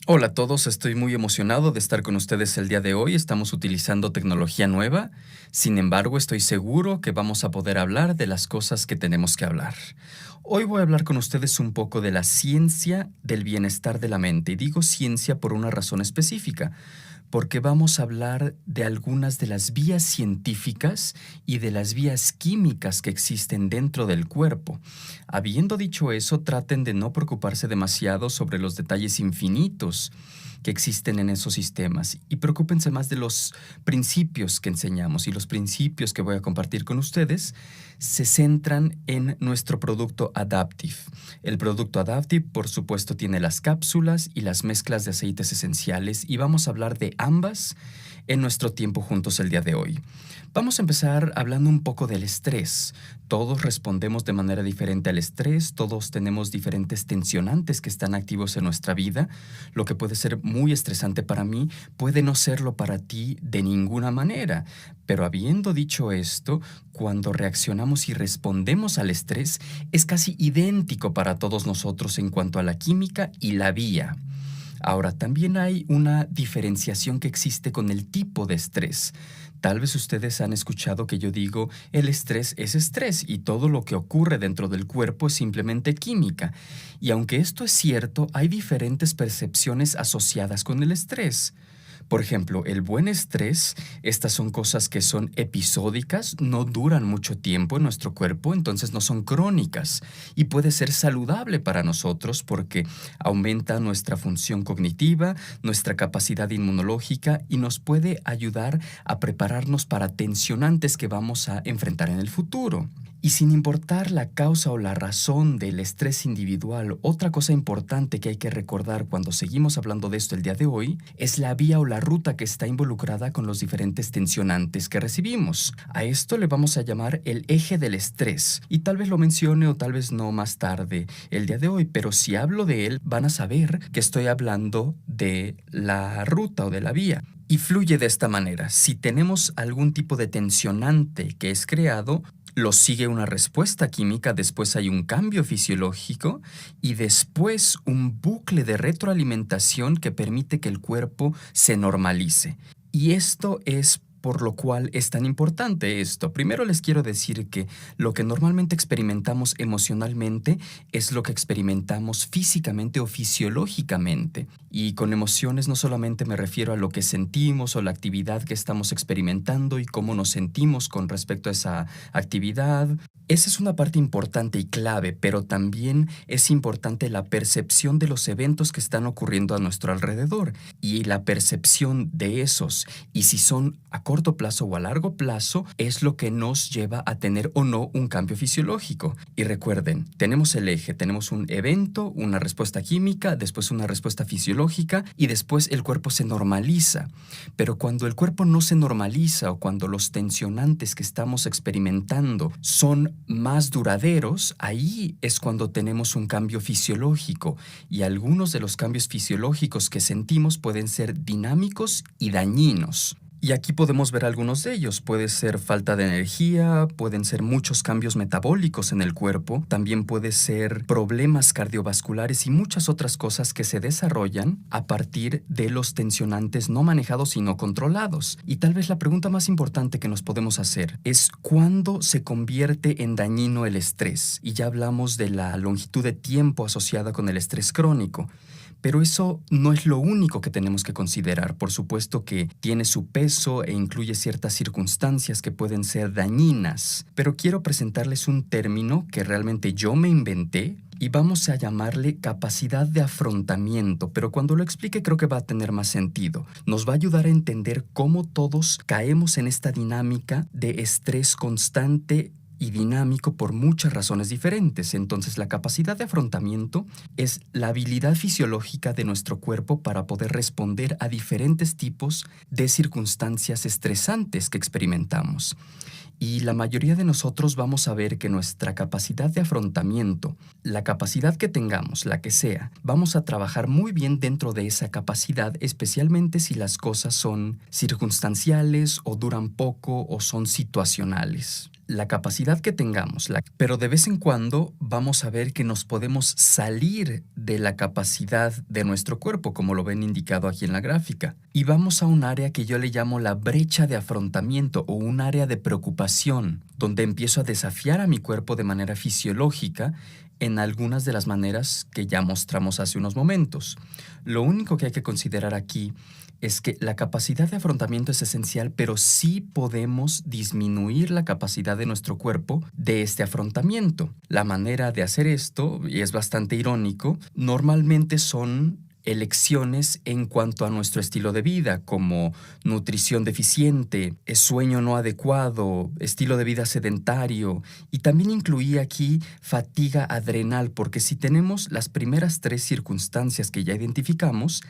Hola a todos, estoy muy emocionado de estar con ustedes el día de hoy. Estamos utilizando tecnología nueva. Sin embargo, estoy seguro que vamos a poder hablar de las cosas que tenemos que hablar. Hoy voy a hablar con ustedes un poco de la ciencia del bienestar de la mente. Y digo ciencia por una razón específica, porque vamos a hablar de algunas de las vías científicas y de las vías químicas que existen dentro del cuerpo. Habiendo dicho eso, traten de no preocuparse demasiado sobre los detalles infinitos que existen en esos sistemas y preocúpense más de los principios que enseñamos, y los principios que voy a compartir con ustedes se centran en nuestro producto Adaptive. El producto Adaptive, por supuesto, tiene las cápsulas y las mezclas de aceites esenciales, y vamos a hablar de ambas en nuestro tiempo juntos el día de hoy. Vamos a empezar hablando un poco del estrés. Todos respondemos de manera diferente al estrés, todos tenemos diferentes tensionantes que están activos en nuestra vida. Lo que puede ser muy estresante para mí puede no serlo para ti de ninguna manera. Pero habiendo dicho esto, cuando reaccionamos y respondemos al estrés, es casi idéntico para todos nosotros en cuanto a la química y la vía. Ahora, también hay una diferenciación que existe con el tipo de estrés. Tal vez ustedes han escuchado que yo digo, el estrés es estrés y todo lo que ocurre dentro del cuerpo es simplemente química. Y aunque esto es cierto, hay diferentes percepciones asociadas con el estrés. Por ejemplo, el buen estrés, estas son cosas que son episódicas, no duran mucho tiempo en nuestro cuerpo, entonces no son crónicas, y puede ser saludable para nosotros porque aumenta nuestra función cognitiva, nuestra capacidad inmunológica, y nos puede ayudar a prepararnos para tensionantes que vamos a enfrentar en el futuro. Y sin importar la causa o la razón del estrés individual, otra cosa importante que hay que recordar cuando seguimos hablando de esto el día de hoy es la vía o la ruta que está involucrada con los diferentes tensionantes que recibimos. A esto le vamos a llamar el eje del estrés, y tal vez lo mencione o tal vez no más tarde el día de hoy, pero si hablo de él van a saber que estoy hablando de la ruta o de la vía. Y fluye de esta manera: si tenemos algún tipo de tensionante que es creado, lo sigue una respuesta química, después hay un cambio fisiológico y después un bucle de retroalimentación que permite que el cuerpo se normalice. Y esto es por lo cual es tan importante esto. Primero les quiero decir que lo que normalmente experimentamos emocionalmente es lo que experimentamos físicamente o fisiológicamente. Y con emociones no solamente me refiero a lo que sentimos o la actividad que estamos experimentando y cómo nos sentimos con respecto a esa actividad. Esa es una parte importante y clave, pero también es importante la percepción de los eventos que están ocurriendo a nuestro alrededor y la percepción de esos, y si son a corto plazo o a largo plazo, es lo que nos lleva a tener o no un cambio fisiológico. Y recuerden, tenemos el eje, tenemos un evento, una respuesta química, después una respuesta fisiológica y después el cuerpo se normaliza. Pero cuando el cuerpo no se normaliza o cuando los tensionantes que estamos experimentando son más duraderos, ahí es cuando tenemos un cambio fisiológico, y algunos de los cambios fisiológicos que sentimos pueden ser dinámicos y dañinos. Y aquí podemos ver algunos de ellos. Puede ser falta de energía, pueden ser muchos cambios metabólicos en el cuerpo, también puede ser problemas cardiovasculares y muchas otras cosas que se desarrollan a partir de los tensionantes no manejados y no controlados. Y tal vez la pregunta más importante que nos podemos hacer es ¿cuándo se convierte en dañino el estrés? Y ya hablamos de la longitud de tiempo asociada con el estrés crónico. Pero eso no es lo único que tenemos que considerar. Por supuesto que tiene su peso e incluye ciertas circunstancias que pueden ser dañinas. Pero quiero presentarles un término que realmente yo me inventé y vamos a llamarle capacidad de afrontamiento, pero cuando lo explique creo que va a tener más sentido. Nos va a ayudar a entender cómo todos caemos en esta dinámica de estrés constante y dinámico por muchas razones diferentes. Entonces, la capacidad de afrontamiento es la habilidad fisiológica de nuestro cuerpo para poder responder a diferentes tipos de circunstancias estresantes que experimentamos. Y la mayoría de nosotros vamos a ver que nuestra capacidad de afrontamiento, la capacidad que tengamos, la que sea, vamos a trabajar muy bien dentro de esa capacidad, especialmente si las cosas son circunstanciales o duran poco o son situacionales. la capacidad que tengamos, pero de vez en cuando vamos a ver que nos podemos salir de la capacidad de nuestro cuerpo, como lo ven indicado aquí en la gráfica. Y vamos a un área que yo le llamo la brecha de afrontamiento o un área de preocupación, donde empiezo a desafiar a mi cuerpo de manera fisiológica en algunas de las maneras que ya mostramos hace unos momentos. Lo único que hay que considerar aquí es que la capacidad de afrontamiento es esencial, pero sí podemos disminuir la capacidad de nuestro cuerpo de este afrontamiento. La manera de hacer esto, y es bastante irónico, normalmente son elecciones en cuanto a nuestro estilo de vida, como nutrición deficiente, sueño no adecuado, estilo de vida sedentario, y también incluí aquí fatiga adrenal, porque si tenemos las primeras 3 circunstancias que ya identificamos,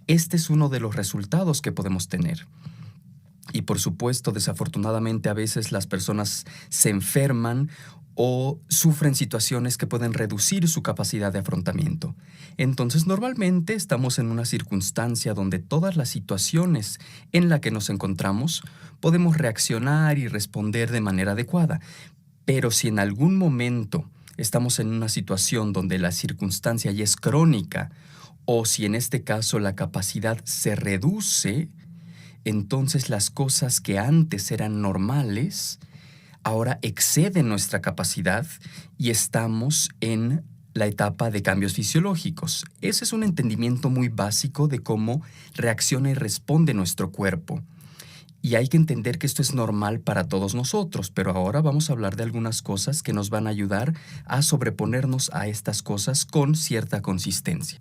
este es uno de los resultados que podemos tener. Y por supuesto, desafortunadamente, a veces las personas se enferman o sufren situaciones que pueden reducir su capacidad de afrontamiento. Entonces, normalmente estamos en una circunstancia donde todas las situaciones en las que nos encontramos podemos reaccionar y responder de manera adecuada. Pero si en algún momento estamos en una situación donde la circunstancia ya es crónica, o si en este caso la capacidad se reduce, entonces las cosas que antes eran normales ahora exceden nuestra capacidad y estamos en la etapa de cambios fisiológicos. Ese es un entendimiento muy básico de cómo reacciona y responde nuestro cuerpo. Y hay que entender que esto es normal para todos nosotros, pero ahora vamos a hablar de algunas cosas que nos van a ayudar a sobreponernos a estas cosas con cierta consistencia.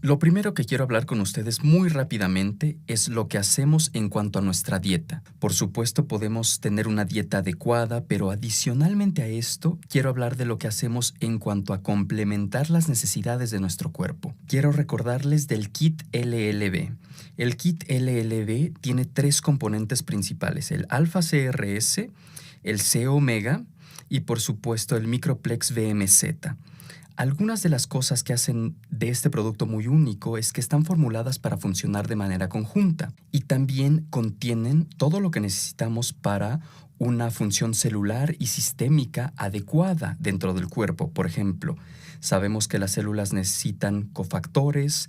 Lo primero que quiero hablar con ustedes muy rápidamente es lo que hacemos en cuanto a nuestra dieta. Por supuesto, podemos tener una dieta adecuada, pero adicionalmente a esto, quiero hablar de lo que hacemos en cuanto a complementar las necesidades de nuestro cuerpo. Quiero recordarles del kit LLB. El kit LLB tiene 3 componentes principales: el alfa-CRS, el C-omega y por supuesto el microplex VMZ. Algunas de las cosas que hacen de este producto muy único es que están formuladas para funcionar de manera conjunta y también contienen todo lo que necesitamos para una función celular y sistémica adecuada dentro del cuerpo. Por ejemplo, sabemos que las células necesitan cofactores,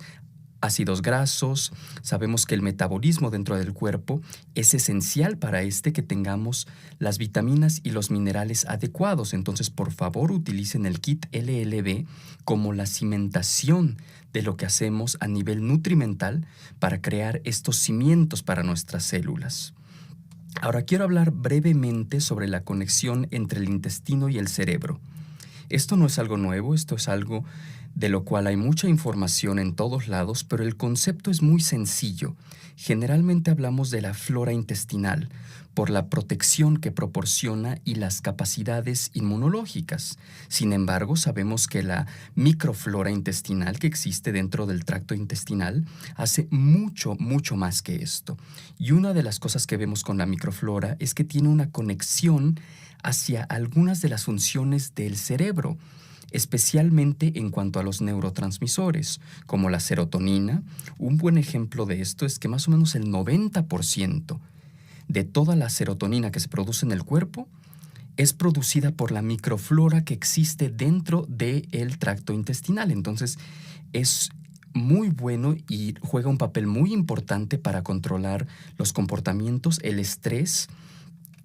ácidos grasos, sabemos que el metabolismo dentro del cuerpo es esencial para que tengamos las vitaminas y los minerales adecuados. Entonces, por favor, utilicen el kit LLB como la cimentación de lo que hacemos a nivel nutrimental para crear estos cimientos para nuestras células. Ahora quiero hablar brevemente sobre la conexión entre el intestino y el cerebro. Esto no es algo nuevo, esto es algo de lo cual hay mucha información en todos lados, pero el concepto es muy sencillo. Generalmente hablamos de la flora intestinal, por la protección que proporciona y las capacidades inmunológicas. Sin embargo, sabemos que la microflora intestinal que existe dentro del tracto intestinal hace mucho, mucho más que esto. Y una de las cosas que vemos con la microflora es que tiene una conexión hacia algunas de las funciones del cerebro, especialmente en cuanto a los neurotransmisores, como la serotonina. Un buen ejemplo de esto es que más o menos el 90% de toda la serotonina que se produce en el cuerpo es producida por la microflora que existe dentro del tracto intestinal. Entonces, es muy bueno y juega un papel muy importante para controlar los comportamientos, el estrés.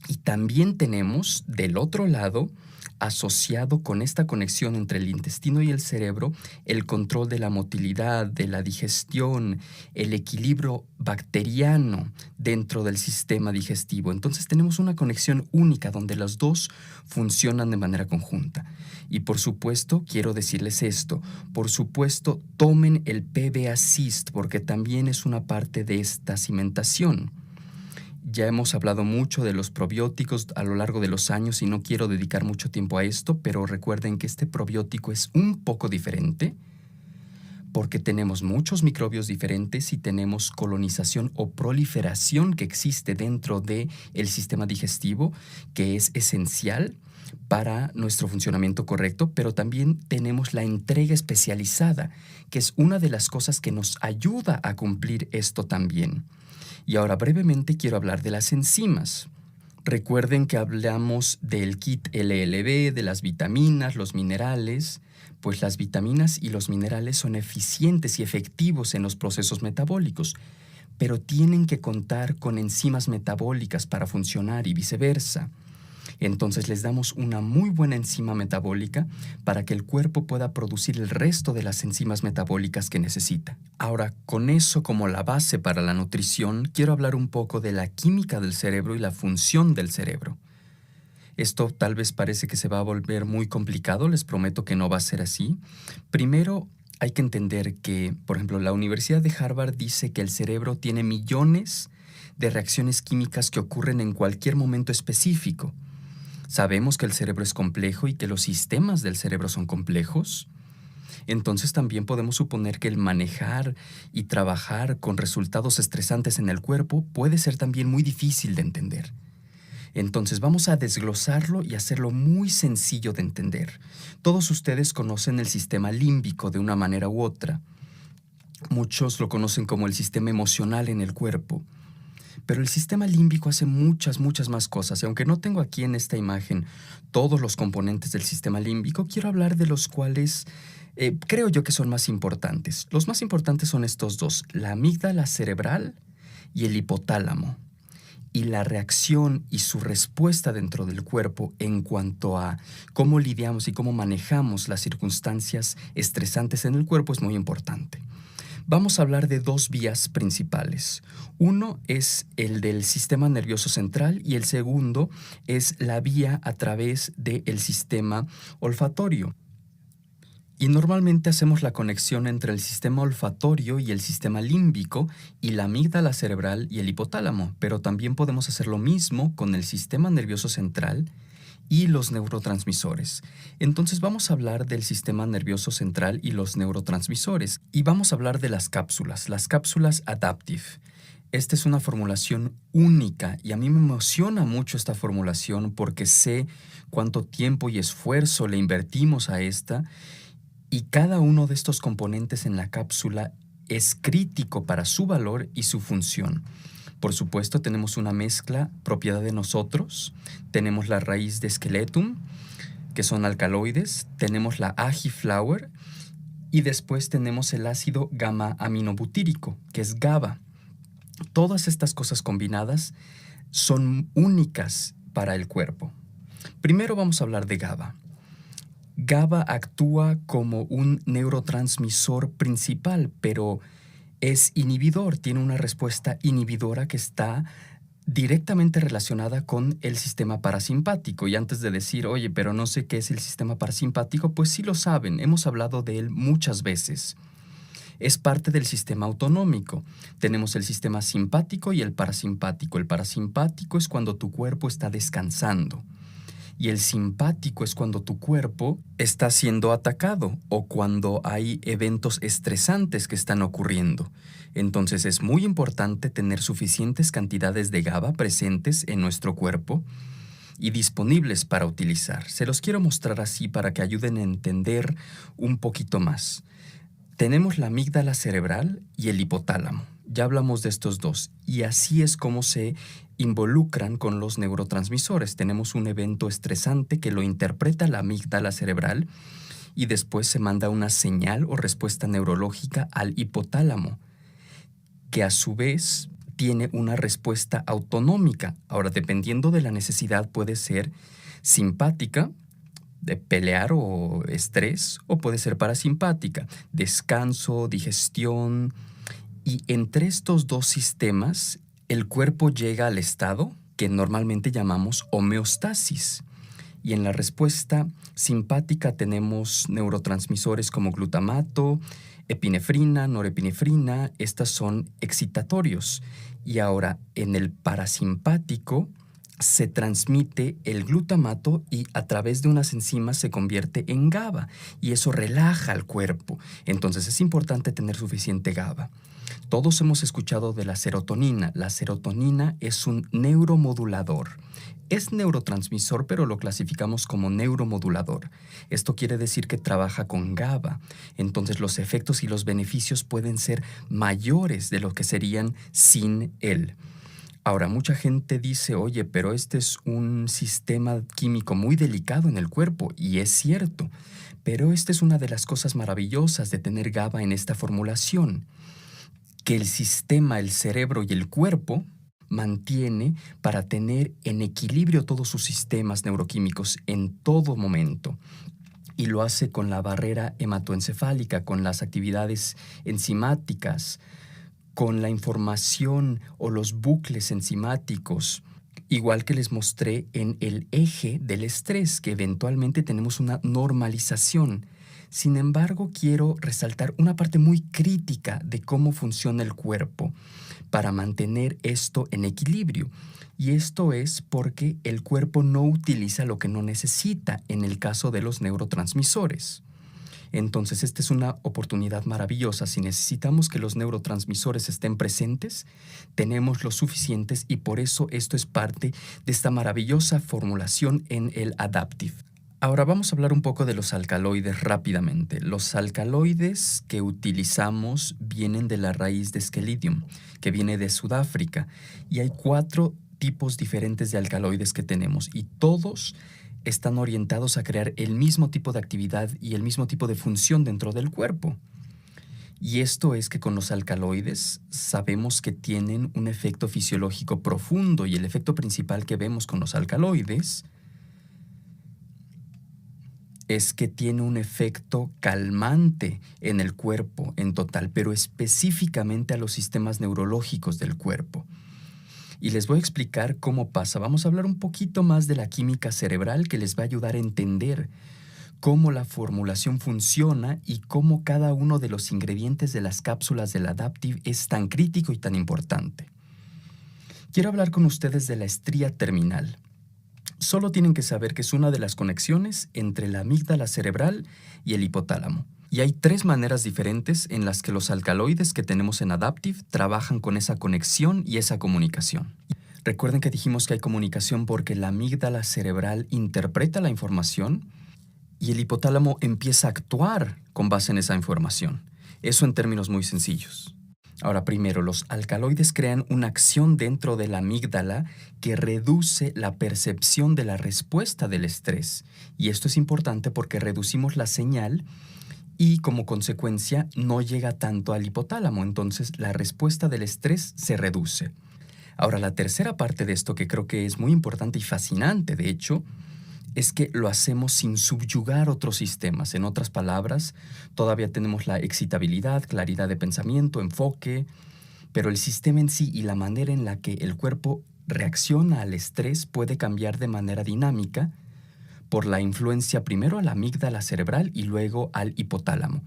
Y también tenemos del otro lado, asociado con esta conexión entre el intestino y el cerebro, el control de la motilidad, de la digestión, el equilibrio bacteriano dentro del sistema digestivo. Entonces tenemos una conexión única donde las dos funcionan de manera conjunta. Y por supuesto, quiero decirles esto, por supuesto, tomen el PBAcyst porque también es una parte de esta cimentación. Ya hemos hablado mucho de los probióticos a lo largo de los años y no quiero dedicar mucho tiempo a esto, pero recuerden que este probiótico es un poco diferente porque tenemos muchos microbios diferentes y tenemos colonización o proliferación que existe dentro del sistema digestivo, que es esencial para nuestro funcionamiento correcto, pero también tenemos la entrega especializada, que es una de las cosas que nos ayuda a cumplir esto también. Y ahora brevemente quiero hablar de las enzimas. Recuerden que hablamos del kit LLB, de las vitaminas, los minerales, pues las vitaminas y los minerales son eficientes y efectivos en los procesos metabólicos, pero tienen que contar con enzimas metabólicas para funcionar y viceversa. Entonces les damos una muy buena enzima metabólica para que el cuerpo pueda producir el resto de las enzimas metabólicas que necesita. Ahora, con eso como la base para la nutrición, quiero hablar un poco de la química del cerebro y la función del cerebro. Esto tal vez parece que se va a volver muy complicado, les prometo que no va a ser así. Primero, hay que entender que, por ejemplo, la Universidad de Harvard dice que el cerebro tiene millones de reacciones químicas que ocurren en cualquier momento específico. Sabemos que el cerebro es complejo y que los sistemas del cerebro son complejos. Entonces también podemos suponer que el manejar y trabajar con resultados estresantes en el cuerpo puede ser también muy difícil de entender. Entonces vamos a desglosarlo y hacerlo muy sencillo de entender. Todos ustedes conocen el sistema límbico de una manera u otra. Muchos lo conocen como el sistema emocional en el cuerpo. Pero el sistema límbico hace muchas más cosas, y aunque no tengo aquí en esta imagen todos los componentes del sistema límbico, quiero hablar de los cuales creo yo que son más importantes. Los más importantes son estos dos, la amígdala cerebral y el hipotálamo. Y la reacción y su respuesta dentro del cuerpo en cuanto a cómo lidiamos y cómo manejamos las circunstancias estresantes en el cuerpo es muy importante. Vamos a hablar de dos vías principales. Uno es el del sistema nervioso central y el segundo es la vía a través del sistema olfatorio. Y normalmente hacemos la conexión entre el sistema olfatorio y el sistema límbico y la amígdala cerebral y el hipotálamo, pero también podemos hacer lo mismo con el sistema nervioso central y los neurotransmisores. Entonces vamos a hablar del sistema nervioso central y los neurotransmisores. Y vamos a hablar de las cápsulas Adaptive. Esta es una formulación única y a mí me emociona mucho esta formulación porque sé cuánto tiempo y esfuerzo le invertimos a esta y cada uno de estos componentes en la cápsula es crítico para su valor y su función. Por supuesto, tenemos una mezcla propiedad de nosotros, tenemos la raíz de Skeletum, que son alcaloides, tenemos la agiflower y después tenemos el ácido gamma-aminobutírico, que es GABA. Todas estas cosas combinadas son únicas para el cuerpo. Primero vamos a hablar de GABA. GABA actúa como un neurotransmisor principal, pero es inhibidor, tiene una respuesta inhibidora que está directamente relacionada con el sistema parasimpático. Y antes de decir, oye, pero no sé qué es el sistema parasimpático, pues sí lo saben, hemos hablado de él muchas veces. Es parte del sistema autonómico. Tenemos el sistema simpático y el parasimpático. El parasimpático es cuando tu cuerpo está descansando. Y el simpático es cuando tu cuerpo está siendo atacado o cuando hay eventos estresantes que están ocurriendo. Entonces es muy importante tener suficientes cantidades de GABA presentes en nuestro cuerpo y disponibles para utilizar. Se los quiero mostrar así para que ayuden a entender un poquito más. Tenemos la amígdala cerebral y el hipotálamo. Ya hablamos de estos dos y así es como se involucran con los neurotransmisores. Tenemos un evento estresante que lo interpreta la amígdala cerebral y después se manda una señal o respuesta neurológica al hipotálamo, que a su vez tiene una respuesta autonómica. Ahora, dependiendo de la necesidad, puede ser simpática, de pelear o estrés, o puede ser parasimpática, descanso, digestión. Y entre estos dos sistemas, el cuerpo llega al estado que normalmente llamamos homeostasis. Y en la respuesta simpática tenemos neurotransmisores como glutamato, epinefrina, norepinefrina, estas son excitatorios. Y ahora en el parasimpático se transmite el glutamato y a través de unas enzimas se convierte en GABA y eso relaja al cuerpo. Entonces es importante tener suficiente GABA. Todos hemos escuchado de la serotonina. La serotonina es un neuromodulador. Es neurotransmisor, pero lo clasificamos como neuromodulador. Esto quiere decir que trabaja con GABA. Entonces los efectos y los beneficios pueden ser mayores de lo que serían sin él. Ahora, mucha gente dice, oye, pero este es un sistema químico muy delicado en el cuerpo, y es cierto, pero esta es una de las cosas maravillosas de tener GABA en esta formulación, que el sistema, el cerebro y el cuerpo mantiene para tener en equilibrio todos sus sistemas neuroquímicos en todo momento. Y lo hace con la barrera hematoencefálica, con las actividades enzimáticas, con la información o los bucles enzimáticos, igual que les mostré en el eje del estrés, que eventualmente tenemos una normalización. Sin embargo, quiero resaltar una parte muy crítica de cómo funciona el cuerpo para mantener esto en equilibrio. Y esto es porque el cuerpo no utiliza lo que no necesita en el caso de los neurotransmisores. Entonces, esta es una oportunidad maravillosa. Si necesitamos que los neurotransmisores estén presentes, tenemos los suficientes, y por eso esto es parte de esta maravillosa formulación en el Adaptive. Ahora vamos a hablar un poco de los alcaloides rápidamente. Los alcaloides que utilizamos vienen de la raíz de Scelidium, que viene de Sudáfrica, y hay 4 tipos diferentes de alcaloides que tenemos, y todos están orientados a crear el mismo tipo de actividad y el mismo tipo de función dentro del cuerpo. Y esto es que con los alcaloides sabemos que tienen un efecto fisiológico profundo, y el efecto principal que vemos con los alcaloides es que tiene un efecto calmante en el cuerpo en total, pero específicamente a los sistemas neurológicos del cuerpo. Y les voy a explicar cómo pasa. Vamos a hablar un poquito más de la química cerebral, que les va a ayudar a entender cómo la formulación funciona y cómo cada uno de los ingredientes de las cápsulas del Adaptive es tan crítico y tan importante. Quiero hablar con ustedes de la estría terminal. Solo tienen que saber que es una de las conexiones entre la amígdala cerebral y el hipotálamo. Y hay 3 maneras diferentes en las que los alcaloides que tenemos en Adaptive trabajan con esa conexión y esa comunicación. Recuerden que dijimos que hay comunicación porque la amígdala cerebral interpreta la información y el hipotálamo empieza a actuar con base en esa información. Eso en términos muy sencillos. Ahora, primero, los alcaloides crean una acción dentro de la amígdala que reduce la percepción de la respuesta del estrés. Y esto es importante porque reducimos la señal y como consecuencia no llega tanto al hipotálamo. Entonces, la respuesta del estrés se reduce. Ahora, la tercera parte de esto, que creo que es muy importante y fascinante, de hecho, es que lo hacemos sin subyugar otros sistemas. En otras palabras, todavía tenemos la excitabilidad, claridad de pensamiento, enfoque, pero el sistema en sí y la manera en la que el cuerpo reacciona al estrés puede cambiar de manera dinámica por la influencia primero a la amígdala cerebral y luego al hipotálamo.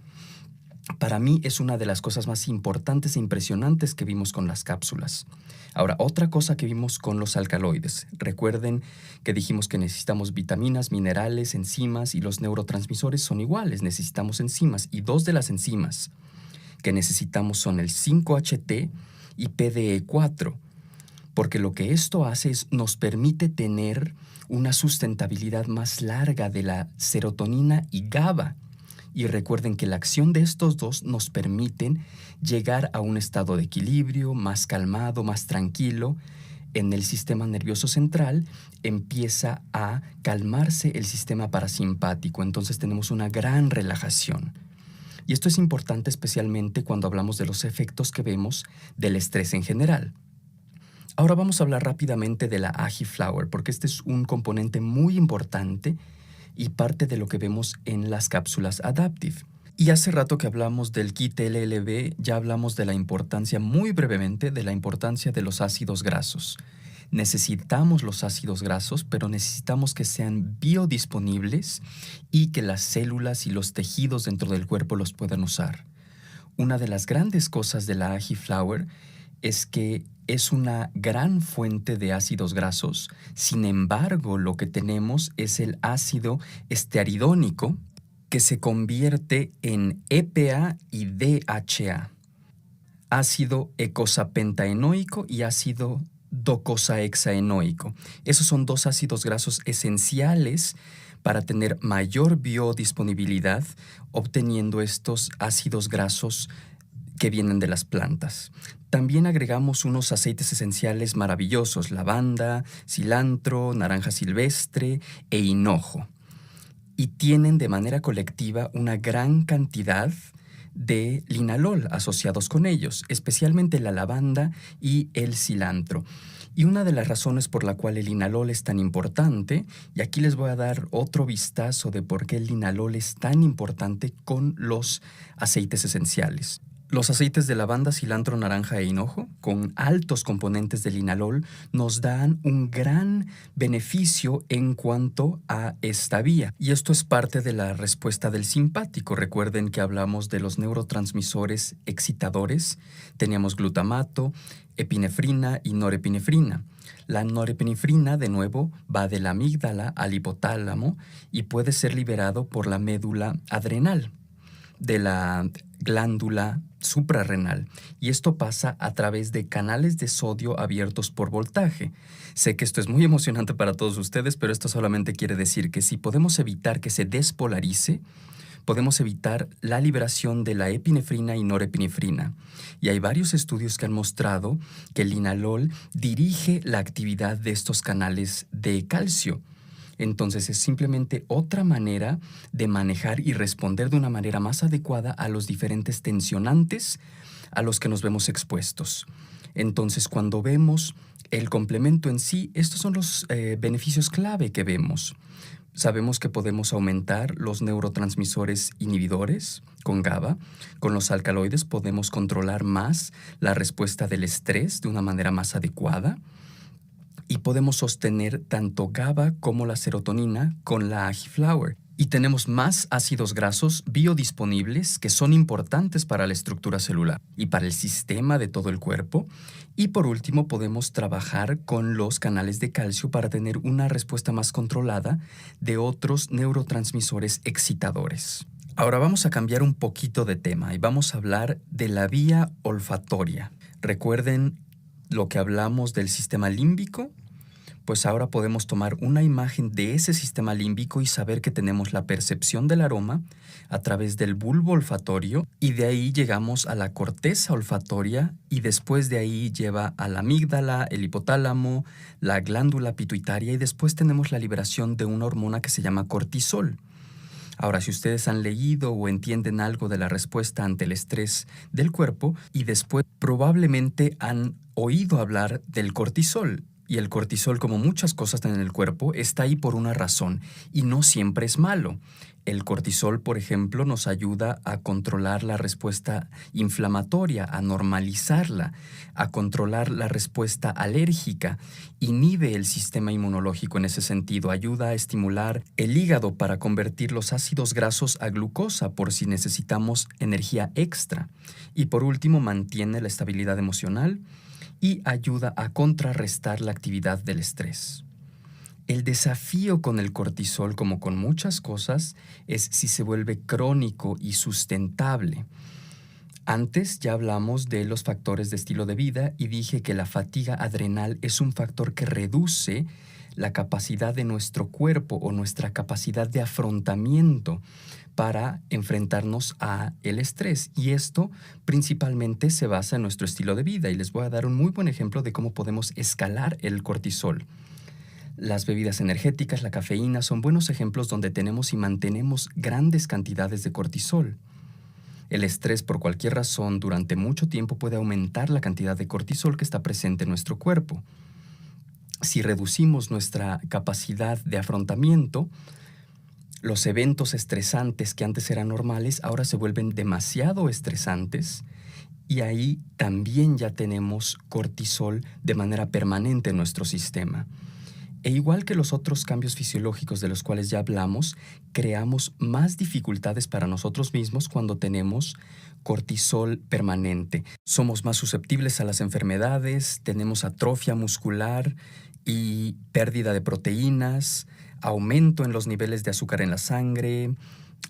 Para mí es una de las cosas más importantes e impresionantes que vimos con las cápsulas. Ahora, otra cosa que vimos con los alcaloides. Recuerden que dijimos que necesitamos vitaminas, minerales, enzimas, y los neurotransmisores son iguales. Necesitamos enzimas, y 2 de las enzimas que necesitamos son el 5-HT y PDE4, porque lo que esto hace es nos permite tener una sustentabilidad más larga de la serotonina y GABA. Y recuerden que la acción de estos 2 nos permiten llegar a un estado de equilibrio, más calmado, más tranquilo. En el sistema nervioso central empieza a calmarse el sistema parasimpático, entonces tenemos una gran relajación. Y esto es importante especialmente cuando hablamos de los efectos que vemos del estrés en general. Ahora vamos a hablar rápidamente de la Agiflower, porque este es un componente muy importante y parte de lo que vemos en las cápsulas Adaptive. Y hace rato que hablamos del kit LLB, ya hablamos de la importancia, muy brevemente, de la importancia de los ácidos grasos. Necesitamos los ácidos grasos, pero necesitamos que sean biodisponibles y que las células y los tejidos dentro del cuerpo los puedan usar. Una de las grandes cosas de la Agiflower es que es una gran fuente de ácidos grasos. Sin embargo, lo que tenemos es el ácido estearidónico, que se convierte en EPA y DHA, ácido eicosapentaenoico y ácido docosahexaenoico. Esos son 2 ácidos grasos esenciales para tener mayor biodisponibilidad, obteniendo estos ácidos grasos que vienen de las plantas. También agregamos unos aceites esenciales maravillosos: lavanda, cilantro, naranja silvestre e hinojo. Y tienen de manera colectiva una gran cantidad de linalol asociados con ellos, especialmente la lavanda y el cilantro. Y una de las razones por la cual el linalol es tan importante, y aquí les voy a dar otro vistazo de por qué el linalol es tan importante con los aceites esenciales. Los aceites de lavanda, cilantro, naranja e hinojo, con altos componentes de linalol, nos dan un gran beneficio en cuanto a esta vía. Y esto es parte de la respuesta del simpático. Recuerden que hablamos de los neurotransmisores excitadores. Teníamos glutamato, epinefrina y norepinefrina. La norepinefrina, de nuevo, va de la amígdala al hipotálamo y puede ser liberado por la médula adrenal de la glándula suprarrenal, y esto pasa a través de canales de sodio abiertos por voltaje. Sé que esto es muy emocionante para todos ustedes, pero esto solamente quiere decir que si podemos evitar que se despolarice, podemos evitar la liberación de la epinefrina y norepinefrina. Y hay varios estudios que han mostrado que el linalol dirige la actividad de estos canales de calcio. Entonces es simplemente otra manera de manejar y responder de una manera más adecuada a los diferentes tensionantes a los que nos vemos expuestos. Entonces, cuando vemos el complemento en sí, estos son los beneficios clave que vemos. Sabemos que podemos aumentar los neurotransmisores inhibidores con GABA. Con los alcaloides podemos controlar más la respuesta del estrés de una manera más adecuada. Y podemos sostener tanto GABA como la serotonina con la Agiflower. Y tenemos más ácidos grasos biodisponibles que son importantes para la estructura celular y para el sistema de todo el cuerpo. Y por último, podemos trabajar con los canales de calcio para tener una respuesta más controlada de otros neurotransmisores excitadores. Ahora vamos a cambiar un poquito de tema y vamos a hablar de la vía olfatoria. Recuerden lo que hablamos del sistema límbico. Pues ahora podemos tomar una imagen de ese sistema límbico y saber que tenemos la percepción del aroma a través del bulbo olfatorio, y de ahí llegamos a la corteza olfatoria, y después de ahí lleva a la amígdala, el hipotálamo, la glándula pituitaria, y después tenemos la liberación de una hormona que se llama cortisol. Ahora, si ustedes han leído o entienden algo de la respuesta ante el estrés del cuerpo, y después probablemente han oído hablar del cortisol. Y el cortisol, como muchas cosas en el cuerpo, está ahí por una razón, y no siempre es malo. El cortisol, por ejemplo, nos ayuda a controlar la respuesta inflamatoria, a normalizarla, a controlar la respuesta alérgica, inhibe el sistema inmunológico en ese sentido, ayuda a estimular el hígado para convertir los ácidos grasos a glucosa por si necesitamos energía extra. Y por último, mantiene la estabilidad emocional y ayuda a contrarrestar la actividad del estrés. El desafío con el cortisol, como con muchas cosas, es si se vuelve crónico y sustentable. Antes ya hablamos de los factores de estilo de vida y dije que la fatiga adrenal es un factor que reduce la capacidad de nuestro cuerpo o nuestra capacidad de afrontamiento para enfrentarnos a el estrés, y esto principalmente se basa en nuestro estilo de vida, y les voy a dar un muy buen ejemplo de cómo podemos escalar el cortisol. Las bebidas energéticas, la cafeína, son buenos ejemplos donde tenemos y mantenemos grandes cantidades de cortisol. El estrés, por cualquier razón, durante mucho tiempo puede aumentar la cantidad de cortisol que está presente en nuestro cuerpo. Si reducimos nuestra capacidad de afrontamiento, los eventos estresantes que antes eran normales ahora se vuelven demasiado estresantes, y ahí también ya tenemos cortisol de manera permanente en nuestro sistema. E igual que los otros cambios fisiológicos de los cuales ya hablamos, creamos más dificultades para nosotros mismos cuando tenemos cortisol permanente. Somos más susceptibles a las enfermedades, tenemos atrofia muscular y pérdida de proteínas, aumento en los niveles de azúcar en la sangre.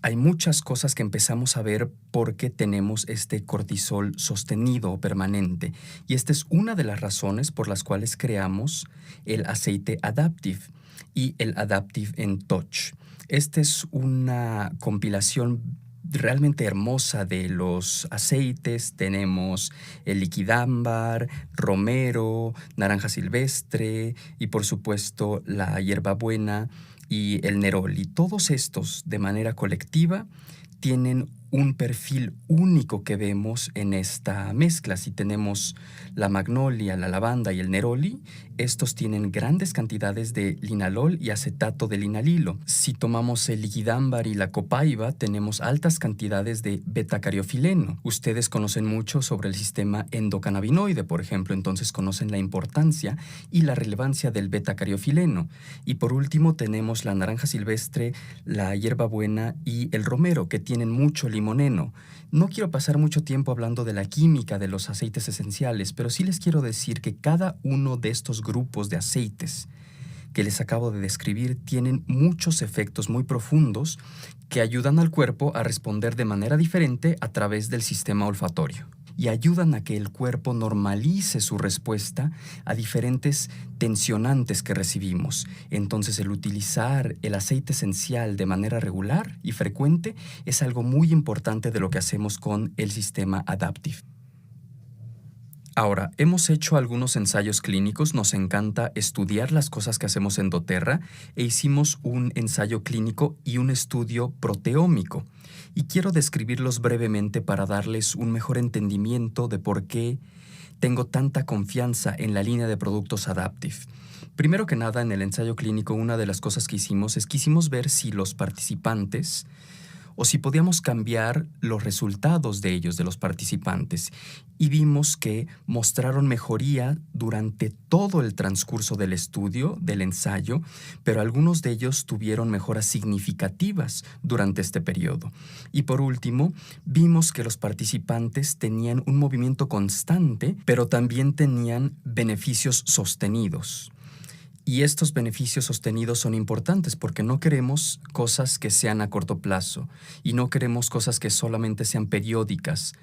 Hay muchas cosas que empezamos a ver porque tenemos este cortisol sostenido o permanente. Y esta es una de las razones por las cuales creamos el aceite Adaptive y el Adaptive en Touch. Esta es una compilación realmente hermosa de los aceites. Tenemos el liquidámbar, romero, naranja silvestre y por supuesto la hierbabuena y el neroli. Todos estos de manera colectiva tienen un perfil único que vemos en esta mezcla. Si tenemos la magnolia, la lavanda y el neroli, estos tienen grandes cantidades de linalol y acetato de linalilo. Si tomamos el liquidámbar y la copaiba, tenemos altas cantidades de betacariofileno. Ustedes conocen mucho sobre el sistema endocannabinoide, por ejemplo, entonces conocen la importancia y la relevancia del betacariofileno. Y por último tenemos la naranja silvestre, la hierbabuena y el romero, que tienen mucho limoneno. No quiero pasar mucho tiempo hablando de la química de los aceites esenciales, pero sí les quiero decir que cada uno de estos grupos de aceites que les acabo de describir tienen muchos efectos muy profundos que ayudan al cuerpo a responder de manera diferente a través del sistema olfatorio y ayudan a que el cuerpo normalice su respuesta a diferentes tensionantes que recibimos. Entonces, el utilizar el aceite esencial de manera regular y frecuente es algo muy importante de lo que hacemos con el sistema Adaptive. Ahora, hemos hecho algunos ensayos clínicos, nos encanta estudiar las cosas que hacemos en doTERRA e hicimos un ensayo clínico y un estudio proteómico. Y quiero describirlos brevemente para darles un mejor entendimiento de por qué tengo tanta confianza en la línea de productos Adaptive. Primero que nada, en el ensayo clínico, una de las cosas que hicimos es quisimos ver si los participantes o si podíamos cambiar los resultados de ellos, de los participantes, y vimos que mostraron mejoría durante todo el transcurso del estudio, del ensayo, pero algunos de ellos tuvieron mejoras significativas durante este periodo. Y por último, vimos que los participantes tenían un movimiento constante, pero también tenían beneficios sostenidos. Y estos beneficios sostenidos son importantes porque no queremos cosas que sean a corto plazo y no queremos cosas que solamente sean periódicas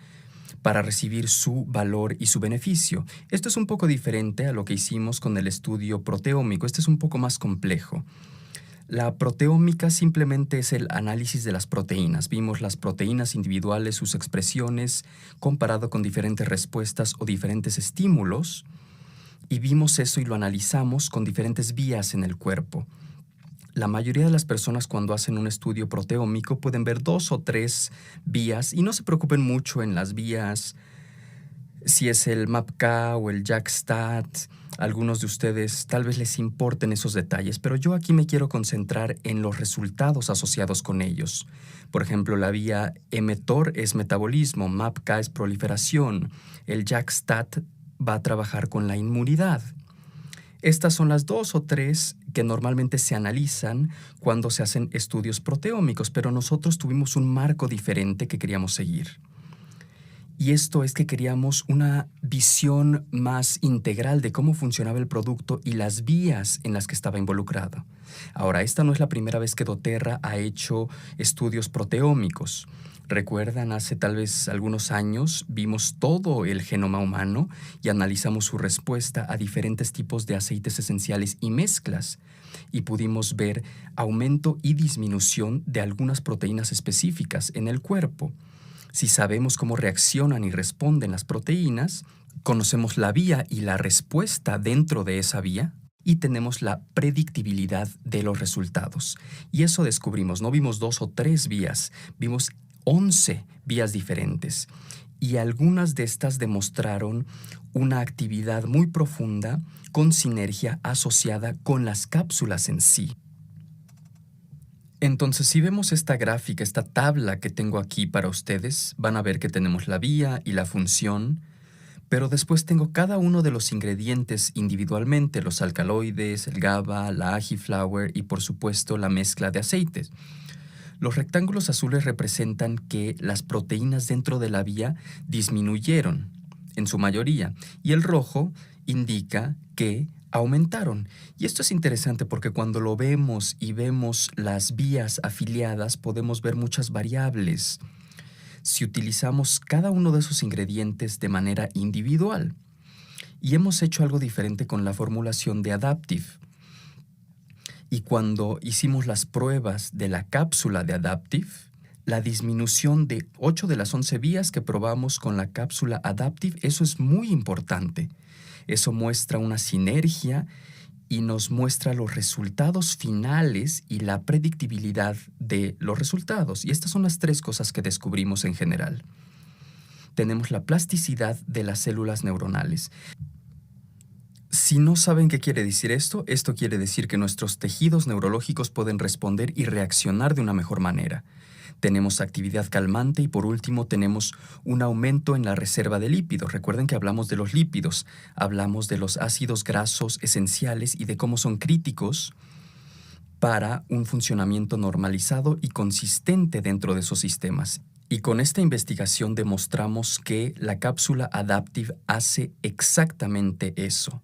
para recibir su valor y su beneficio. Esto es un poco diferente a lo que hicimos con el estudio proteómico. Este es un poco más complejo. La proteómica simplemente es el análisis de las proteínas. Vimos las proteínas individuales, sus expresiones, comparado con diferentes respuestas o diferentes estímulos. Y vimos eso y lo analizamos con diferentes vías en el cuerpo. La mayoría de las personas cuando hacen un estudio proteómico pueden ver 2 o 3 vías y no se preocupen mucho en las vías, si es el MAPK o el JAK-STAT. Algunos de ustedes tal vez les importen esos detalles, pero yo aquí me quiero concentrar en los resultados asociados con ellos. Por ejemplo, la vía mTOR es metabolismo, MAPK es proliferación, el JAK-STAT va a trabajar con la inmunidad. Estas son las 2 o 3 que normalmente se analizan cuando se hacen estudios proteómicos, pero nosotros tuvimos un marco diferente que queríamos seguir. Y esto es que queríamos una visión más integral de cómo funcionaba el producto y las vías en las que estaba involucrado. Ahora, esta no es la primera vez que doTERRA ha hecho estudios proteómicos. Recuerdan, hace tal vez algunos años vimos todo el genoma humano y analizamos su respuesta a diferentes tipos de aceites esenciales y mezclas, y pudimos ver aumento y disminución de algunas proteínas específicas en el cuerpo. Si sabemos cómo reaccionan y responden las proteínas, conocemos la vía y la respuesta dentro de esa vía, y tenemos la predictibilidad de los resultados. Y eso descubrimos, no vimos 2 o 3 vías, vimos 11 vías diferentes, y algunas de estas demostraron una actividad muy profunda con sinergia asociada con las cápsulas en sí. Entonces, si vemos esta gráfica, esta tabla que tengo aquí para ustedes, van a ver que tenemos la vía y la función, pero después tengo cada uno de los ingredientes individualmente, los alcaloides, el GABA, la Agiflower y por supuesto la mezcla de aceites. Los rectángulos azules representan que las proteínas dentro de la vía disminuyeron, en su mayoría, y el rojo indica que aumentaron. Y esto es interesante porque cuando lo vemos y vemos las vías afiliadas, podemos ver muchas variables si utilizamos cada uno de esos ingredientes de manera individual. Y hemos hecho algo diferente con la formulación de Adaptive. Y cuando hicimos las pruebas de la cápsula de Adaptive, la disminución de 8 de las 11 vías que probamos con la cápsula Adaptive, eso es muy importante. Eso muestra una sinergia y nos muestra los resultados finales y la predictibilidad de los resultados. Y estas son las 3 cosas que descubrimos en general. Tenemos la plasticidad de las células neuronales. Si no saben qué quiere decir esto quiere decir que nuestros tejidos neurológicos pueden responder y reaccionar de una mejor manera. Tenemos actividad calmante y por último tenemos un aumento en la reserva de lípidos. Recuerden que hablamos de los lípidos, hablamos de los ácidos grasos esenciales y de cómo son críticos para un funcionamiento normalizado y consistente dentro de esos sistemas. Y con esta investigación demostramos que la cápsula Adaptive hace exactamente eso.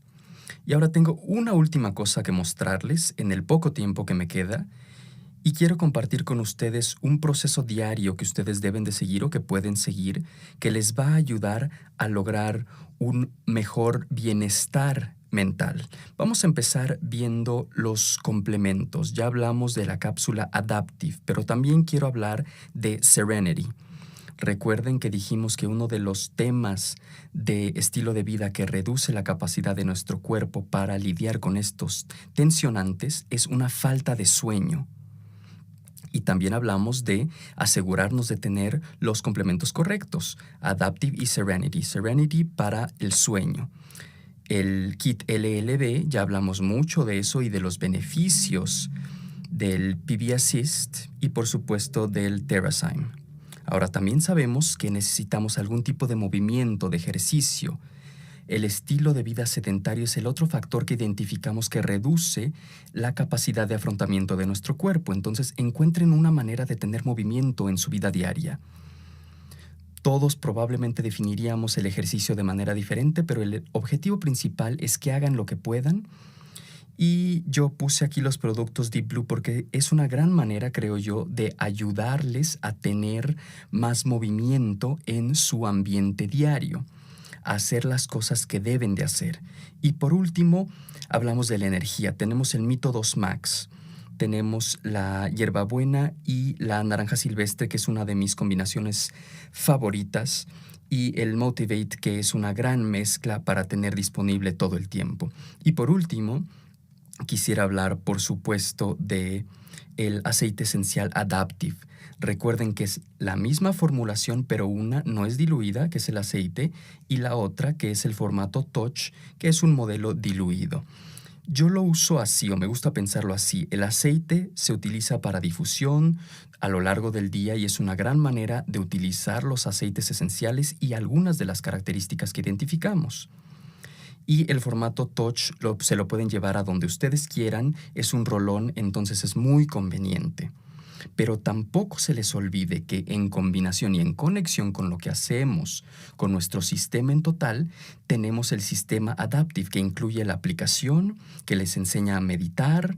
Y ahora tengo una última cosa que mostrarles en el poco tiempo que me queda. Y quiero compartir con ustedes un proceso diario que ustedes deben de seguir o que pueden seguir, que les va a ayudar a lograr un mejor bienestar mental. Vamos a empezar viendo los complementos. Ya hablamos de la cápsula Adaptive, pero también quiero hablar de Serenity. Recuerden que dijimos que uno de los temas de estilo de vida que reduce la capacidad de nuestro cuerpo para lidiar con estos tensionantes es una falta de sueño. Y también hablamos de asegurarnos de tener los complementos correctos, Adaptive y Serenity. Serenity para el sueño. El kit LLB, ya hablamos mucho de eso y de los beneficios del PB Assist y por supuesto del TerraSym. Ahora también sabemos que necesitamos algún tipo de movimiento, de ejercicio. El estilo de vida sedentario es el otro factor que identificamos que reduce la capacidad de afrontamiento de nuestro cuerpo. Entonces, encuentren una manera de tener movimiento en su vida diaria. Todos probablemente definiríamos el ejercicio de manera diferente, pero el objetivo principal es que hagan lo que puedan. Y yo puse aquí los productos Deep Blue porque es una gran manera, creo yo, de ayudarles a tener más movimiento en su ambiente diario, a hacer las cosas que deben de hacer. Y por último, hablamos de la energía. Tenemos el Mito 2 Max, tenemos la hierbabuena y la naranja silvestre, que es una de mis combinaciones favoritas, y el Motivate, que es una gran mezcla para tener disponible todo el tiempo. Y por último, quisiera hablar, por supuesto, de el aceite esencial Adaptive. Recuerden que es la misma formulación, pero una no es diluida, que es el aceite, y la otra, que es el formato Touch, que es un modelo diluido. Yo lo uso así, o me gusta pensarlo así. El aceite se utiliza para difusión a lo largo del día y es una gran manera de utilizar los aceites esenciales y algunas de las características que identificamos. Y el formato Touch se lo pueden llevar a donde ustedes quieran, es un rolón, entonces es muy conveniente. Pero tampoco se les olvide que en combinación y en conexión con lo que hacemos con nuestro sistema en total, tenemos el sistema Adaptive, que incluye la aplicación, que les enseña a meditar,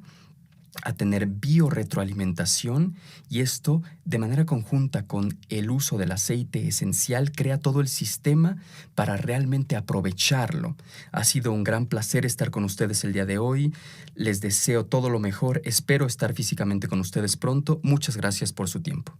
a tener biorretroalimentación, y esto de manera conjunta con el uso del aceite esencial crea todo el sistema para realmente aprovecharlo. Ha sido un gran placer estar con ustedes el día de hoy. Les deseo todo lo mejor. Espero estar físicamente con ustedes pronto. Muchas gracias por su tiempo.